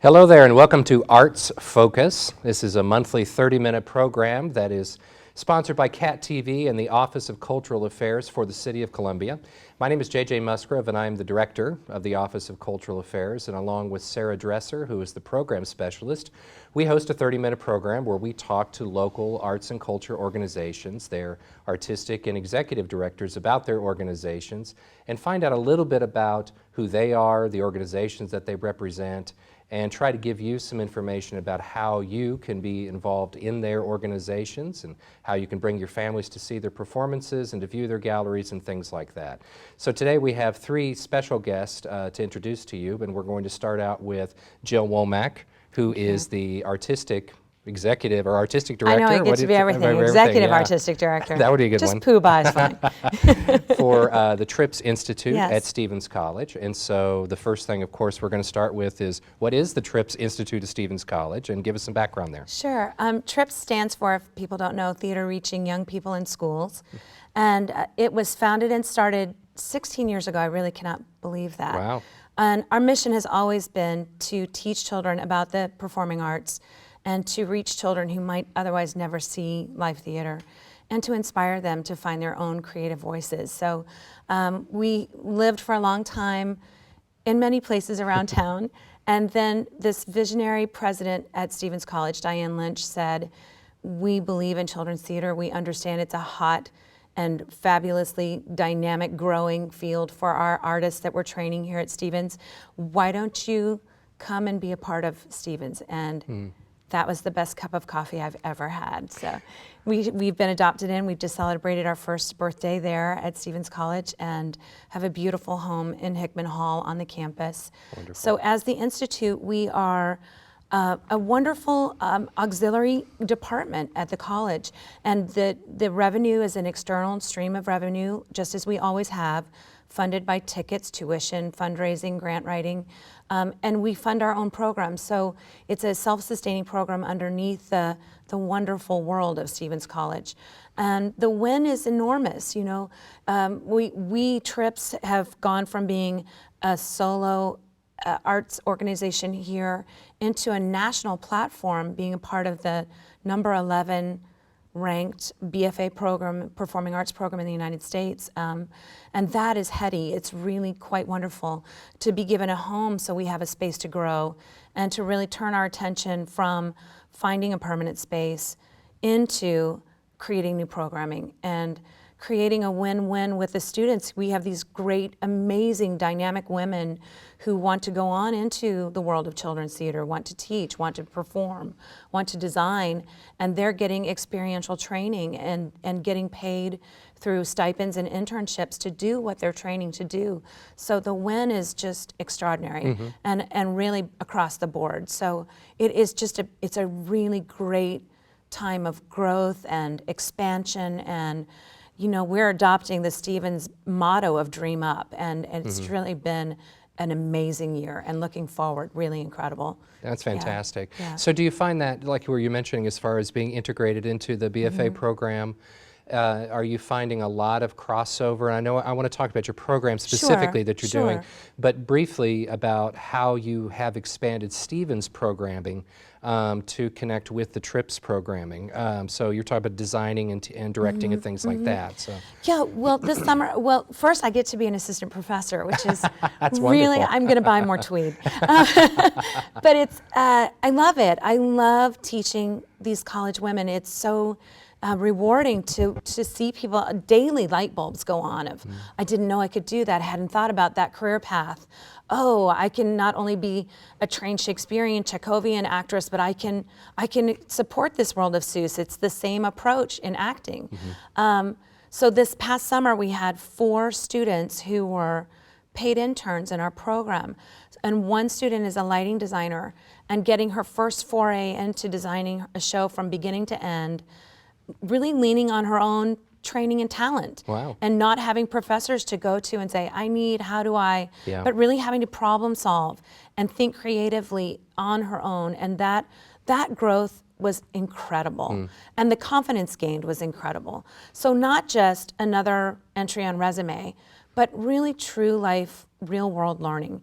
Hello there and welcome to Arts Focus. This is a monthly 30-minute program that is sponsored by CAT TV and the Office of Cultural Affairs for the City of Columbia. My name is J.J. Musgrove and I am the Director of the Office of Cultural Affairs, and along with Sarah Dresser, who is the Program Specialist, we host a 30-minute program where we talk to local arts and culture organizations, their artistic and executive directors about their organizations, and find out a little bit about who they are, the organizations that they represent, and try to give you some information about how you can be involved in their organizations and how you can bring your families to see their performances and to view their galleries and things like that. So today we have three special guests to introduce to you, and we're going to start out with Jill Womack, who is the artistic executive or artistic director. I know, I get to be everything. Executive artistic director. That would be a good one. Just Pooh-Bah is fine. For the Trips Institute Yes. at Stevens College. And so the first thing, of course, we're going to start with is, what is the Trips Institute of Stevens College? And give us some background there. Sure. TRIPS stands for, if people don't know, Theater Reaching Young People in Schools. And it was founded and started 16 years ago. I really cannot believe that. Wow. And our mission has always been to teach children about the performing arts and to reach children who might otherwise never see live theater, and to inspire them to find their own creative voices. So we lived for a long time in many places around town, and then this visionary president at Stevens College, Diane Lynch, said, "We believe in children's theater. We understand it's a hot and fabulously dynamic, growing field for our artists that we're training here at Stevens. Why don't you come and be a part of Stevens?" And that was the best cup of coffee I've ever had. So we've been adopted in. We've just celebrated our first birthday there at Stevens College and have a beautiful home in Hickman Hall on the campus. Wonderful. So as the Institute, we are a wonderful auxiliary department at the college. And the revenue is an external stream of revenue, just as we always have, funded by tickets, tuition, fundraising, grant writing, and we fund our own programs. So it's a self-sustaining program underneath the wonderful world of Stevens College. And the win is enormous. You know, we Trips have gone from being a solo arts organization here into a national platform, being a part of the number 11 ranked BFA program, performing arts program in the United States. And that is heady. It's really quite wonderful to be given a home so we have a space to grow and to really turn our attention from finding a permanent space into creating new programming and creating a win-win with the students. We have these great, amazing, dynamic women who want to go on into the world of children's theater, want to teach, want to perform, want to design, and they're getting experiential training and getting paid through stipends and internships to do what they're training to do. So the win is just extraordinary and really across the board. So it is just it's a really great time of growth and expansion, and you know, we're adopting the Stevens motto of Dream Up, and it's really been an amazing year, and looking forward, really incredible. That's fantastic. Yeah. So do you find that, like were you mentioning as far as being integrated into the BFA program, are you finding a lot of crossover? And I know I want to talk about your program specifically that you're doing, but briefly about how you have expanded Stevens programming to connect with the Trips programming. So you're talking about designing and directing and things like that. So. Yeah, well, this summer, first I get to be an assistant professor, which is That's really, wonderful. I'm going to buy more tweed. But it's, I love it. I love teaching these college women. It's so rewarding to see people, daily light bulbs go on of, I didn't know I could do that, I hadn't thought about that career path. Oh, I can not only be a trained Shakespearean, Chekhovian actress, but I can support this world of Seuss. It's the same approach in acting. So this past summer we had 4 students who were paid interns in our program. And one student is a lighting designer and getting her first foray into designing a show from beginning to end, really leaning on her own training and talent. Wow. And not having professors to go to and say, I need, how do I, but really having to problem solve and think creatively on her own. And that growth was incredible. And the confidence gained was incredible. So not just another entry on resume, but really true life, real world learning.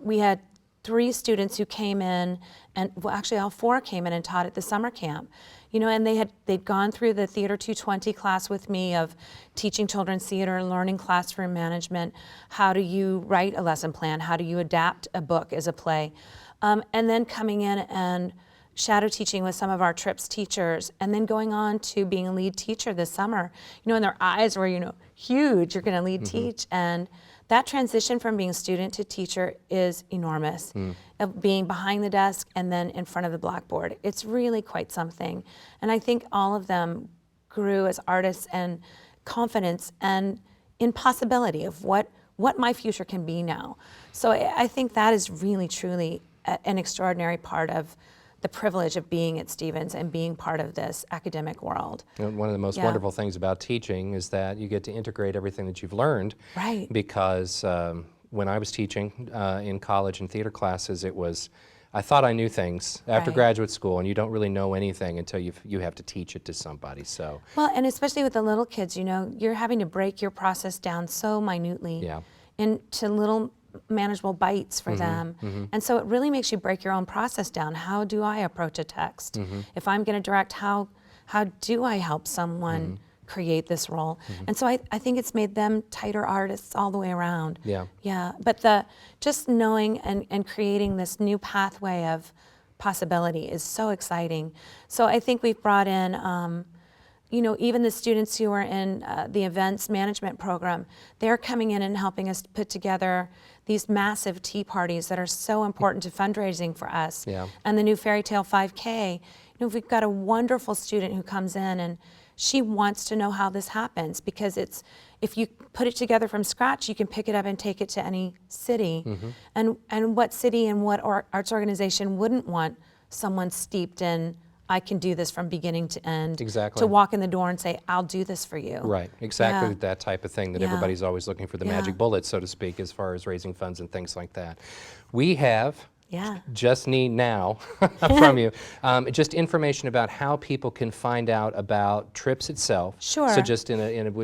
We had 3 students who came in, and well, actually all 4 came in and taught at the summer camp. And they'd gone through the Theater 220 class with me of teaching children's theater, learning classroom management, how do you write a lesson plan, how do you adapt a book as a play, and then coming in and shadow teaching with some of our TRIPS teachers, and then going on to being a lead teacher this summer. And their eyes were, huge, you're gonna lead teach, and that transition from being student to teacher is enormous. Of being behind the desk and then in front of the blackboard. It's really quite something. And I think all of them grew as artists and confidence and in possibility of what my future can be now. So I think that is really, truly an extraordinary part of the privilege of being at Stevens and being part of this academic world. One of the most wonderful things about teaching is that you get to integrate everything that you've learned. Right. Because when I was teaching in college and theater classes, I thought I knew things after graduate school, and you don't really know anything until you have to teach it to somebody. So. Well, and especially with the little kids, you're having to break your process down so minutely into little manageable bites for them. And so it really makes you break your own process down. How do I approach a text? If I'm going to direct, how do I help someone create this role? And so I think it's made them tighter artists all the way around. Yeah. But just knowing and creating this new pathway of possibility is so exciting. So I think we've brought in even the students who are in the events management program, they're coming in and helping us put together these massive tea parties that are so important to fundraising for us. And the new Fairy Tale 5K, we've got a wonderful student who comes in and she wants to know how this happens, because if you put it together from scratch, you can pick it up and take it to any city. And what city and what arts organization wouldn't want someone steeped in, I can do this from beginning to end. Exactly. To walk in the door and say, I'll do this for you. Right, exactly that type of thing that everybody's always looking for the magic bullet, so to speak, as far as raising funds and things like that. We have, just need now from you, just information about how people can find out about TRIPS itself. Sure. So just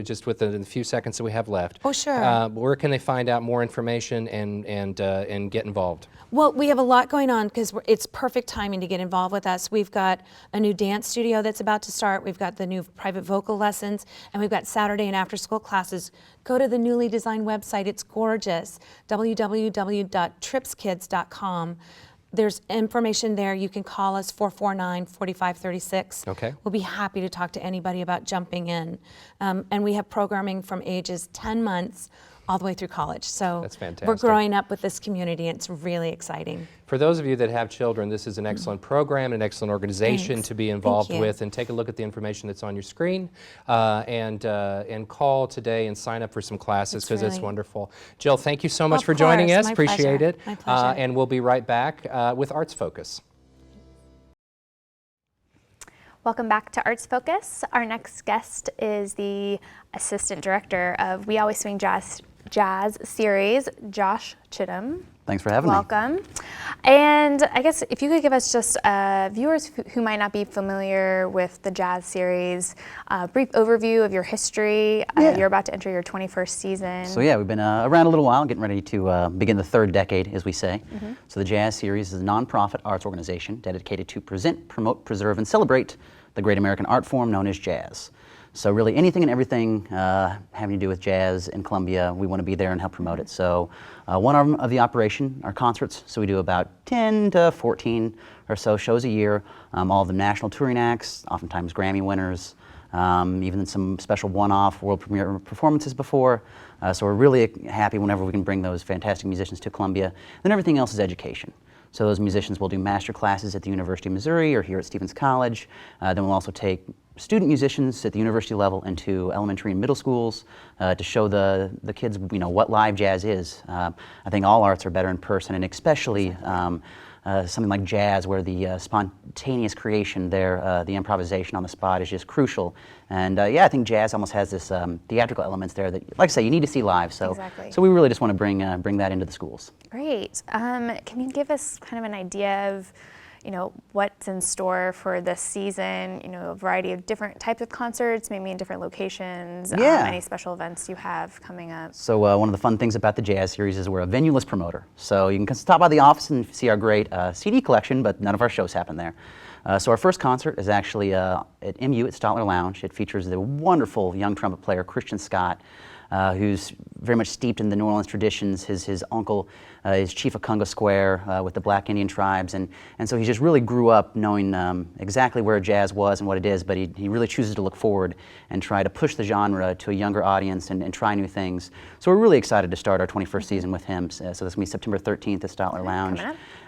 just within the few seconds that we have left. Oh, sure. Where can they find out more information and get involved? Well, we have a lot going on because it's perfect timing to get involved with us. We've got a new dance studio that's about to start. We've got the new private vocal lessons, and we've got Saturday and after school classes. Go to the newly designed website. It's gorgeous, www.tripskids.com. There's information there. You can call us 449-4536. Okay. We'll be happy to talk to anybody about jumping in. And we have programming from ages 10 months all the way through college. So that's fantastic. We're growing up with this community, and it's really exciting. For those of you that have children, this is an excellent program, an excellent organization to be involved with, and take a look at the information that's on your screen, and call today and sign up for some classes, because it's wonderful. Jill, thank you so much for joining us. Appreciate it. My pleasure. And we'll be right back with Arts Focus. Welcome back to Arts Focus. Our next guest is the Assistant Director of We Always Swing Jazz series, Josh Chittum. Thanks for having me. Welcome. And I guess if you could give us just viewers who might not be familiar with the jazz series, a brief overview of your history. You're about to enter your 21st season. So we've been around a little while, getting ready to begin the third decade, as we say. So the Jazz Series is a nonprofit arts organization dedicated to present, promote, preserve, and celebrate the great American art form known as jazz. So really anything and everything having to do with jazz in Columbia, we want to be there and help promote it. So one arm of the operation are concerts. So we do about 10 to 14 or so shows a year. All of the national touring acts, oftentimes Grammy winners, even some special one-off world premiere performances before. So we're really happy whenever we can bring those fantastic musicians to Columbia. Then everything else is education. So those musicians will do master classes at the University of Missouri or here at Stevens College. Then we'll also take student musicians at the university level into elementary and middle schools to show the kids, what live jazz is. I think all arts are better in person, and especially something like jazz, where the spontaneous creation there, the improvisation on the spot is just crucial. And I think jazz almost has this theatrical elements there that, like I say, you need to see live. So, so we really just want to bring that into the schools. Great. Can you give us kind of an idea of, what's in store for this season, a variety of different types of concerts, maybe in different locations, any special events you have coming up. So one of the fun things about the Jazz Series is we're a venue-less promoter. So you can stop by the office and see our great CD collection, but none of our shows happen there. So our first concert is actually at MU at Stotler Lounge. It features the wonderful young trumpet player Christian Scott, who's very much steeped in the New Orleans traditions. His uncle is chief of Congo Square with the Black Indian tribes, and so he just really grew up knowing exactly where jazz was and what it is, but he really chooses to look forward and try to push the genre to a younger audience and try new things. So we're really excited to start our 21st season with him. So this will be September 13th at Stotler Lounge.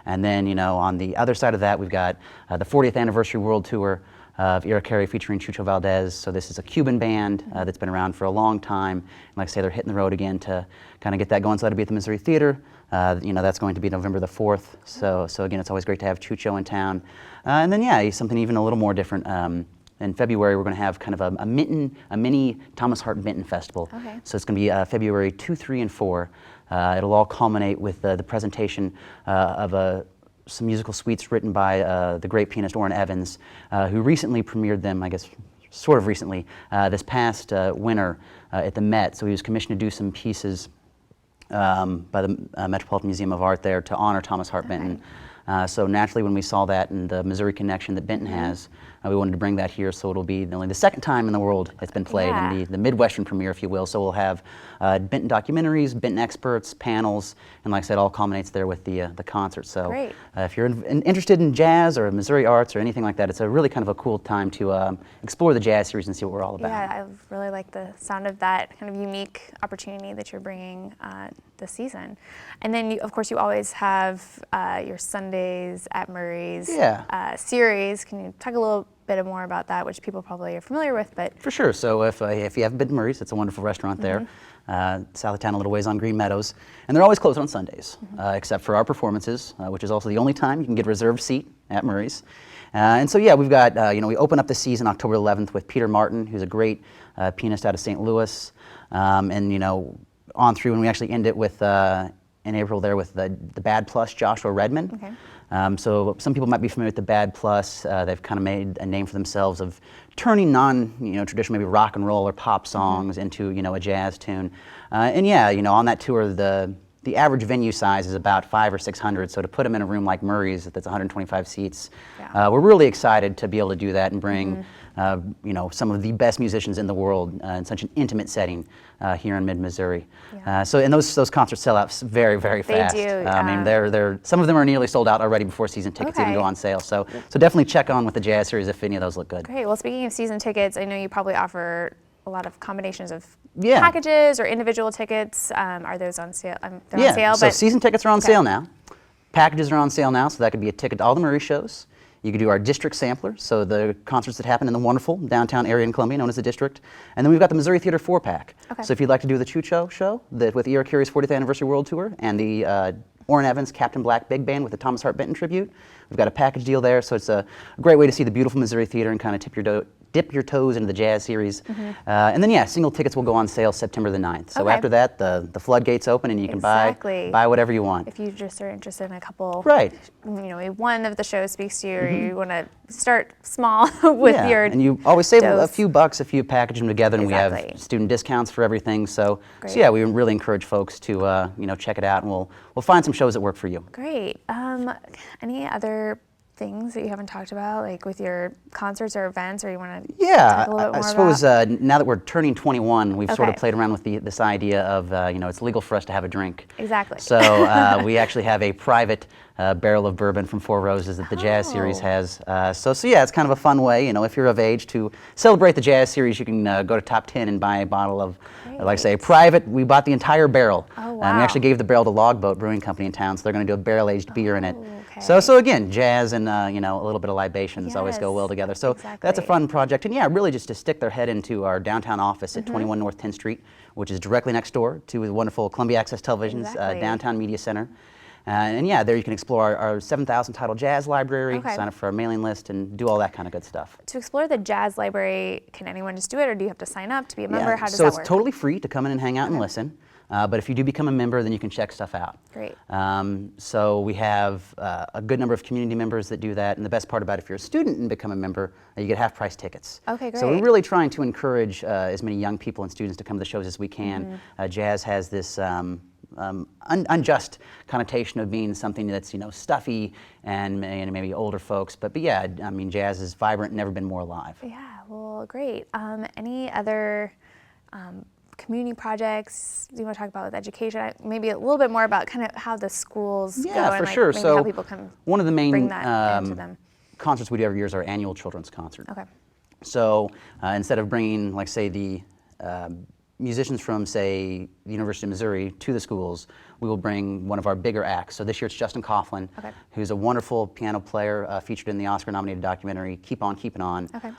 And then, on the other side of that, we've got the 40th Anniversary World Tour of Ira Carey featuring Chucho Valdez. So this is a Cuban band that's been around for a long time. And like I say, they're hitting the road again to kind of get that going. So that'll be at the Missouri Theater. That's going to be November the 4th. So again, it's always great to have Chucho in town. And then, something even a little more different. In February, we're going to have kind of a mini Thomas Hart Minton Festival. Okay. So it's going to be February 2, 3, and 4. It'll all culminate with the presentation of some musical suites written by the great pianist Orrin Evans, who recently premiered them, I guess, sort of recently, this past winter at the Met. So he was commissioned to do some pieces by the Metropolitan Museum of Art there to honor Thomas Hart Benton. So naturally, when we saw that and the Missouri connection that Benton has, we wanted to bring that here. So it'll be only the second time in the world it's been played, and the Midwestern premiere, if you will. So we'll have Benton documentaries, Benton experts, panels, and like I said, all culminates there with the concert. So if you're interested in jazz or Missouri arts or anything like that, it's a really kind of a cool time to explore the Jazz Series and see what we're all about. Yeah, I really like the sound of that kind of unique opportunity that you're bringing this season. And then, of course, you always have your Sundays at Murray's series. Can you talk a little bit more about that, which people probably are familiar with? But for sure. So if you haven't been to Murray's, it's a wonderful restaurant there, south of town, a little ways on Green Meadows, and they're always closed on Sundays, except for our performances, which is also the only time you can get a reserved seat at Murray's. And so we've got we open up the season October 11th with Peter Martin, who's a great pianist out of St. Louis, and on through, and we actually end it with in April there with the Bad Plus, Joshua Redman. Okay. So some people might be familiar with the Bad Plus. They've kind of made a name for themselves of turning traditional maybe rock and roll or pop songs into a jazz tune. On that tour the average venue size is about 500 or 600. So to put them in a room like Murray's that's 125 seats, we're really excited to be able to do that and bring some of the best musicians in the world in such an intimate setting here in mid-Missouri. And those concerts sell out very, very fast. They do. I mean, some of them are nearly sold out already before season tickets even go on sale. So definitely check on with the Jazz Series if any of those look good. Great. Well, speaking of season tickets, I know you probably offer a lot of combinations of packages or individual tickets. Are those on sale? They're on sale. So season tickets are on sale now. Packages are on sale now, so that could be a ticket to all the Murray shows. You could do our district sampler, so the concerts that happen in the wonderful downtown area in Columbia, known as the district. And then we've got the Missouri Theater 4-pack. So if you'd like to do the Chucho show with Ira Carey's 40th Anniversary World Tour and the Orrin Evans Captain Black Big Band with the Thomas Hart Benton tribute, we've got a package deal there. So it's a great way to see the beautiful Missouri Theater and kind of dip your toes into the Jazz Series. And then single tickets will go on sale September the 9th. So after that, the floodgates open and you can buy whatever you want. If you just are interested in a couple, one of the shows speaks to you, or you want to start small with your and you always save a few bucks if you package them together, and we have student discounts for everything. So we really encourage folks to check it out, and we'll find some shows that work for you. Great. Any other things that you haven't talked about, like with your concerts or events, or you want to talk a little bit more I suppose about? Now that we're turning 21, we've sort of played around with this idea of it's legal for us to have a drink. Exactly. So we actually have a private barrel of bourbon from Four Roses that the Jazz Series has. So it's kind of a fun way, if you're of age, to celebrate the Jazz Series. You can go to Top 10 and buy a bottle of, like I say, private. We bought the entire barrel. Oh, wow. And we actually gave the barrel to Logboat Brewing Company in town, so they're going to do a barrel-aged beer in it. So again, jazz and a little bit of libations always go well together. So that's a fun project, and really just to stick their head into our downtown office at 21 North 10th Street, which is directly next door to the wonderful Columbia Access Television's downtown media center. And there you can explore our 7,000 title jazz library, sign up for our mailing list, and do all that kind of good stuff. To explore the jazz library, can anyone just do it, or do you have to sign up to be a member? How does that work? So it's totally free to come in and hang out and listen. But if you do become a member, then you can check stuff out. Great. So we have a good number of community members that do that, and the best part about it, if you're a student and become a member, you get half-price tickets. Okay, great. So we're really trying to encourage as many young people and students to come to the shows as we can. Jazz has this unjust connotation of being something that's stuffy and maybe older folks, but yeah, I mean, jazz is vibrant, never been more alive. Yeah, well, great. Any other community projects you want to talk about with education? Maybe a little bit more about kind of how the schools go Yeah, and for like sure. maybe So how people can one of the main bring that into them. concerts we do every year is our annual children's concert. Okay. So instead of bringing, like, say, the musicians from, say, the University of Missouri to the schools, we will bring one of our bigger acts. So this year it's Justin Coughlin, Okay. who's a wonderful piano player featured in the Oscar-nominated documentary Keep On Keepin' On. Okay.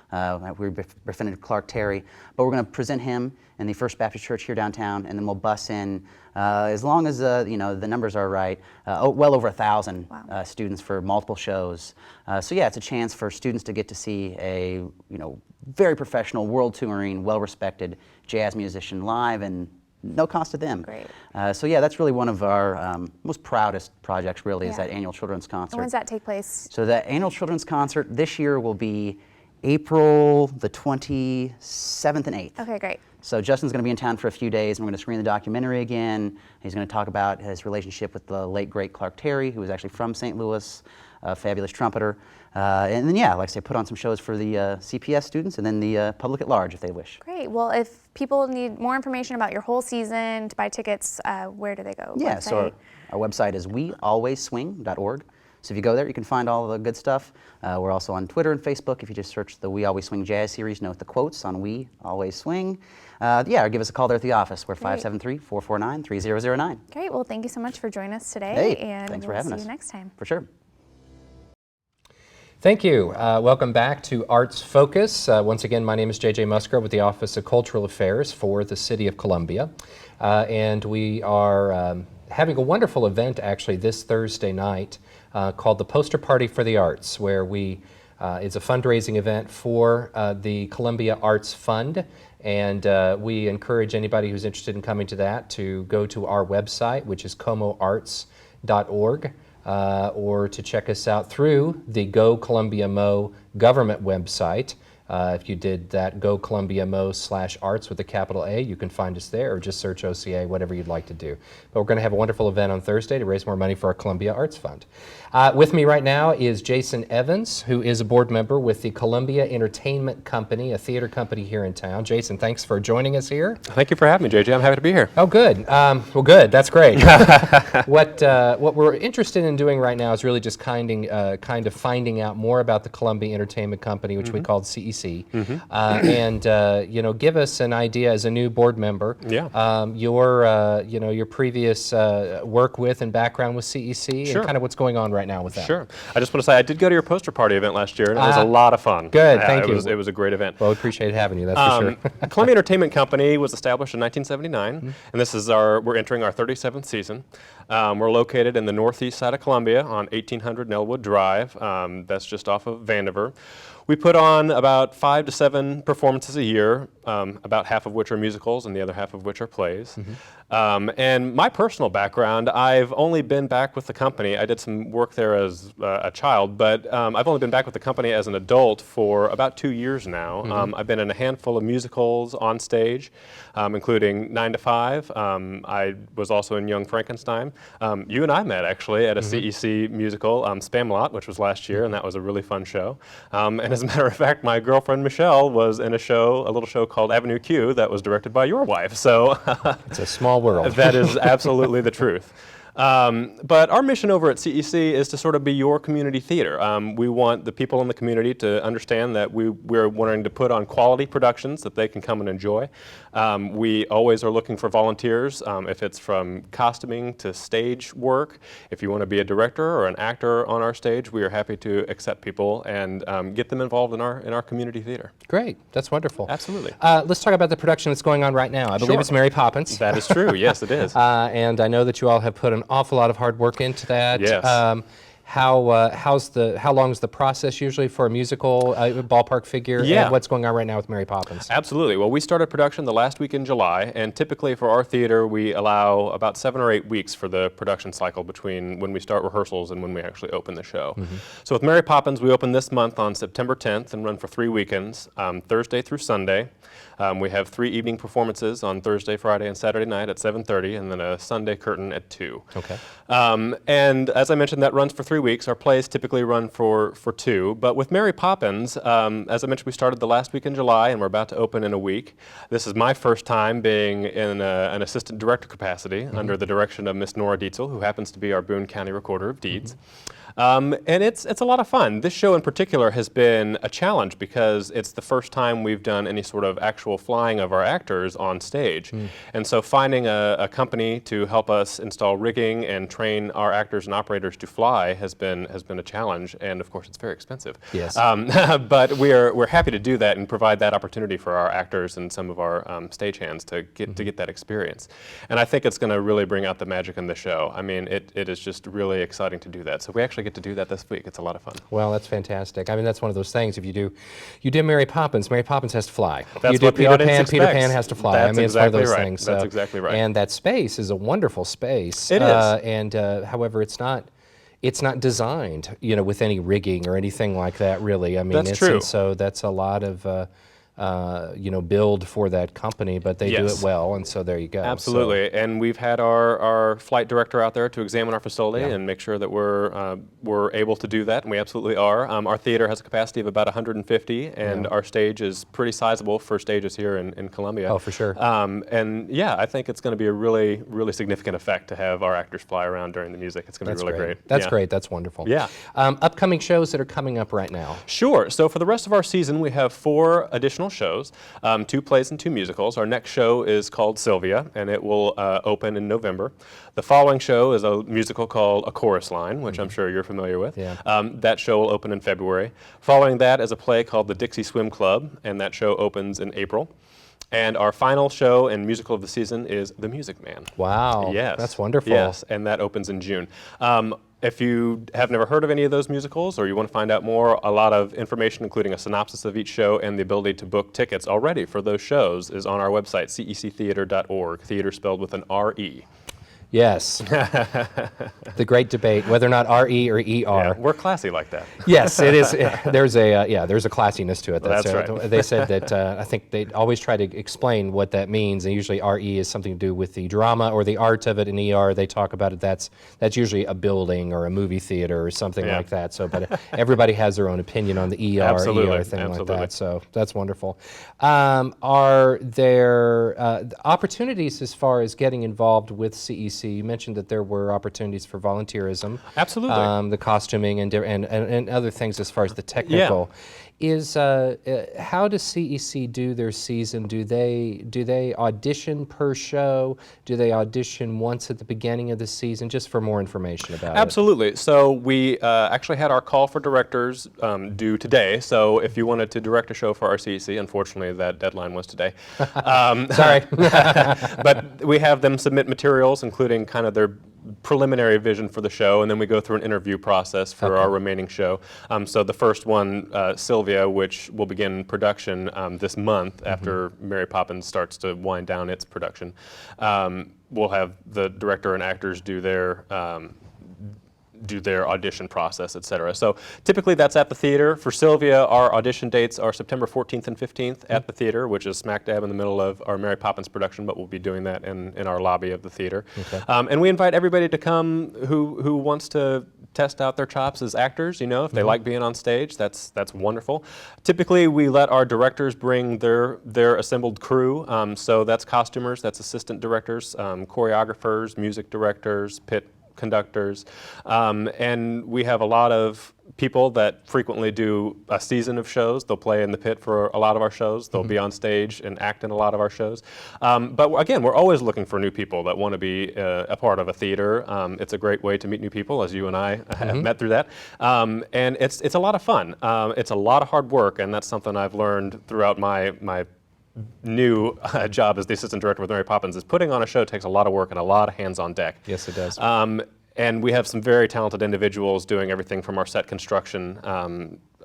We befriended Clark Terry. But we're going to present him in the First Baptist Church here downtown, and then we'll bus in, as long as the numbers are right, well over 1,000 Wow. students for multiple shows. So yeah, it's a chance for students to get to see a very professional, world touring, well-respected jazz musician live, and no cost to them. Great. So yeah, that's really one of our most proudest projects. Really, is Yeah. that annual children's concert. And when does that take place? So that annual children's concert this year will be April the 27th and 8th. Okay, great. So Justin's going to be in town for a few days, and we're going to screen the documentary again. He's going to talk about his relationship with the late, great Clark Terry, who was actually from St. Louis, a fabulous trumpeter. And then, yeah, like I say, put on some shows for the CPS students and then the public at large, if they wish. Great. Well, if people need more information about your whole season, to buy tickets, where do they go? Yeah, Website? so our website is wealwaysswing.org. So if you go there, you can find all the good stuff. We're also on Twitter and Facebook. If you just search the We Always Swing Jazz series, note the quotes on We Always Swing. Yeah, or give us a call there at the office. We're 573-449-3009. Great. Well, thank you so much for joining us today. Hey, and thanks for we'll having see us. you next time. For sure. Thank you. Welcome back to Arts Focus. Once again, my name is J.J. Musgrove with the Office of Cultural Affairs for the City of Columbia. And we are having a wonderful event actually this Thursday night called the Poster Party for the Arts, where it's a fundraising event for the Columbia Arts Fund. And we encourage anybody who's interested in coming to that to go to our website, which is comoarts.org. Or to check us out through the Go Columbia Mo government website. If you did that, Go Columbia Mo/arts with a capital A, you can find us there, or just search OCA, whatever you'd like to do. But we're going to have a wonderful event on Thursday to raise more money for our Columbia Arts Fund. With me right now is Jason Evans, who is a board member with the Columbia Entertainment Company, a theater company here in town. Jason, thanks for joining us here. Thank you for having me, JJ. I'm happy to be here. Oh, good. Well, good. That's great. What we're interested in doing right now is really just kind of finding out more about the Columbia Entertainment Company, which we call CEC, and give us an idea as a new board member. Yeah. Your previous work with and background with CEC, Sure. and kind of what's going on right now with that. Sure. I just want to say I did go to your poster party event last year, and it was a lot of fun. Good, Yeah, thank you. It was a great event. Well, we appreciate having you. That's for sure. Columbia Entertainment Company was established in 1979, and this is we're entering our 37th season. We're located in the northeast side of Columbia on 1800 Nellwood Drive. That's just off of Vandiver. We put on about 5 to 7 performances a year, about half of which are musicals and the other half of which are plays. And my personal background, I've only been back with the company. I did some work there as a child, but I've only been back with the company as an adult for about 2 years now. I've been in a handful of musicals on stage, including 9 to 5. I was also in Young Frankenstein. You and I met actually at a CEC musical, Spamalot, which was last year, and that was a really fun show. And as a matter of fact, my girlfriend Michelle was in a little show called Avenue Q that was directed by your wife. So It's a small world. that is absolutely the truth. But our mission over at CEC is to sort of be your community theater. We want the people in the community to understand that we're wanting to put on quality productions that they can come and enjoy. We always are looking for volunteers, if it's from costuming to stage work. If you want to be a director or an actor on our stage, we are happy to accept people and get them involved in our community theater. Great. That's wonderful. Absolutely. Let's talk about the production that's going on right now. I believe Sure. it's Mary Poppins. That is true. Yes, it is. And I know that you all have put an awful lot of hard work into that. Yes. how long is the process usually for a musical ballpark figure? Yeah. And what's going on right now with Mary Poppins? Absolutely. Well, we started production the last week in July, and typically for our theater, we allow about 7 or 8 weeks for the production cycle between when we start rehearsals and when we actually open the show. So with Mary Poppins, we open this month on September 10th and run for 3 weekends, Thursday through Sunday. We have 3 evening performances on Thursday, Friday, and Saturday night at 7:30, and then a Sunday curtain at 2. Okay. And as I mentioned, that runs for 3 weeks. Our plays typically run for 2. But with Mary Poppins, as I mentioned, we started the last week in July, and we're about to open in a week. This is my first time being in an assistant director capacity under the direction of Miss Nora Dietzel, who happens to be our Boone County Recorder of Deeds. And it's a lot of fun. This show in particular has been a challenge because it's the first time we've done any sort of actual flying of our actors on stage. And so finding a company to help us install rigging and train our actors and operators to fly has been a challenge, and of course it's very expensive. Yes. But we're happy to do that and provide that opportunity for our actors and some of our stagehands to get that experience. And I think it's going to really bring out the magic in the show. I mean, it is just really exciting to do that. So we actually get to do that this week. It's a lot of fun. Well, that's fantastic. I mean, that's one of those things. If you do Mary Poppins has to fly. That's you do what the Peter audience Pan, Peter expects. Pan has to fly. That's I mean, exactly it's one of those right. things. That's exactly right. And that space is a wonderful space. It is. And however, it's not designed, with any rigging or anything like that. Really, I mean, That's true. And so that's a lot of. Build for that company, but they do it well, and so there you go. Absolutely, and we've had our flight director out there to examine our facility and make sure that we're able to do that, and we absolutely are. Our theater has a capacity of about 150, and our stage is pretty sizable for stages here in Columbia. Oh, for sure. And yeah, I think it's going to be a really, really significant effect to have our actors fly around during the music. It's going to be really great. That's great. That's wonderful. Yeah. Upcoming shows that are coming up right now. Sure. So for the rest of our season, we have 4 additional shows, 2 plays and 2 musicals. Our next show is called Sylvia, and it will open in November. The following show is a musical called A Chorus Line, which I'm sure you're familiar with. Yeah. That show will open in February. Following that is a play called The Dixie Swim Club, and that show opens in April. And our final show and musical of the season is The Music Man. Wow. Yes. That's wonderful. Yes, and that opens in June. If you have never heard of any of those musicals or you want to find out more, a lot of information, including a synopsis of each show and the ability to book tickets already for those shows, is on our website, cectheater.org, theater spelled with an R-E. Yes. The great debate, whether or not R-E or E-R. Yeah, we're classy like that. Yes, it is. There's a classiness to it. That's right. They said that I think they always try to explain what that means, and usually R-E is something to do with the drama or the art of it, and E-R they talk about it. That's usually a building or a movie theater or something like that. So, but everybody has their own opinion on the E-R thing like that. So that's wonderful. Are there opportunities as far as getting involved with CEC? You mentioned that there were opportunities for volunteerism. Absolutely. The costuming and other things as far as the technical. Is how does CEC do their season? Do they audition per show? Do they audition once at the beginning of the season? Just for more information about it. Absolutely. So we actually had our call for directors due today. So if you wanted to direct a show for our CEC, unfortunately that deadline was today. Sorry. But we have them submit materials, including kind of their preliminary vision for the show, and then we go through an interview process for our remaining show. So the first one, Sylvia, which will begin production this month after Mary Poppins starts to wind down its production. We'll have the director and actors do their audition process, etc. So typically that's at the theater. For Sylvia, our audition dates are September 14th and 15th at the theater, which is smack dab in the middle of our Mary Poppins production, but we'll be doing that in our lobby of the theater. Okay. And we invite everybody to come who wants to test out their chops as actors. If they like being on stage, that's wonderful. Typically, we let our directors bring their assembled crew. So that's costumers, that's assistant directors, choreographers, music directors, pit conductors, and we have a lot of people that frequently do a season of shows. They'll play in the pit for a lot of our shows. They'll be on stage and act in a lot of our shows. But again, we're always looking for new people that want to be a part of a theater. It's a great way to meet new people, as you and I have met through that. And it's a lot of fun. It's a lot of hard work, and that's something I've learned throughout my new job as the assistant director with Mary Poppins. Is putting on a show takes a lot of work and a lot of hands on deck. Yes, it does. And we have some very talented individuals doing everything from our set construction.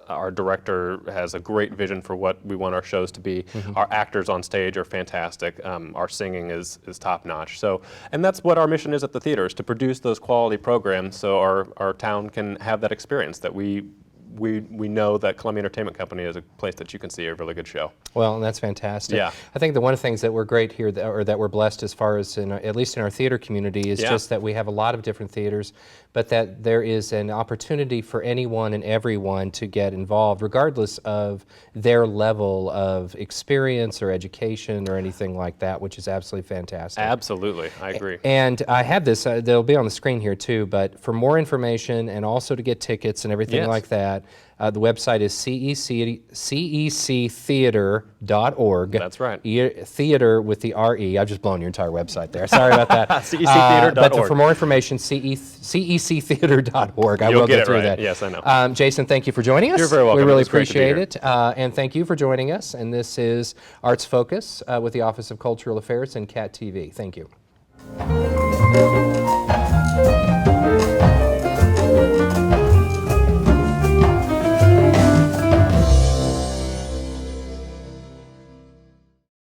Our director has a great vision for what we want our shows to be. Our actors on stage are fantastic. Our singing is top notch. So, and that's what our mission is at the theater, is to produce those quality programs so our town can have that experience that we know that Columbia Entertainment Company is a place that you can see a really good show. Well, that's fantastic. Yeah. I think that one of the things that we're great here, or that we're blessed as far as, at least in our theater community, is just that we have a lot of different theaters, but that there is an opportunity for anyone and everyone to get involved, regardless of their level of experience or education or anything like that, which is absolutely fantastic. Absolutely, I agree. And I have this, they'll be on the screen here too, but for more information and also to get tickets and everything like that, the website is cectheater.org. That's right. Theater with the R-E. I've just blown your entire website there. Sorry about that. CECtheater.org. But for more information, cectheater.org. I You'll will get go it through right. that. Yes, I know. Jason, thank you for joining us. You're very welcome. We really It was great to be appreciate here. it. And thank you for joining us. And this is Arts Focus with the Office of Cultural Affairs and CAT TV. Thank you.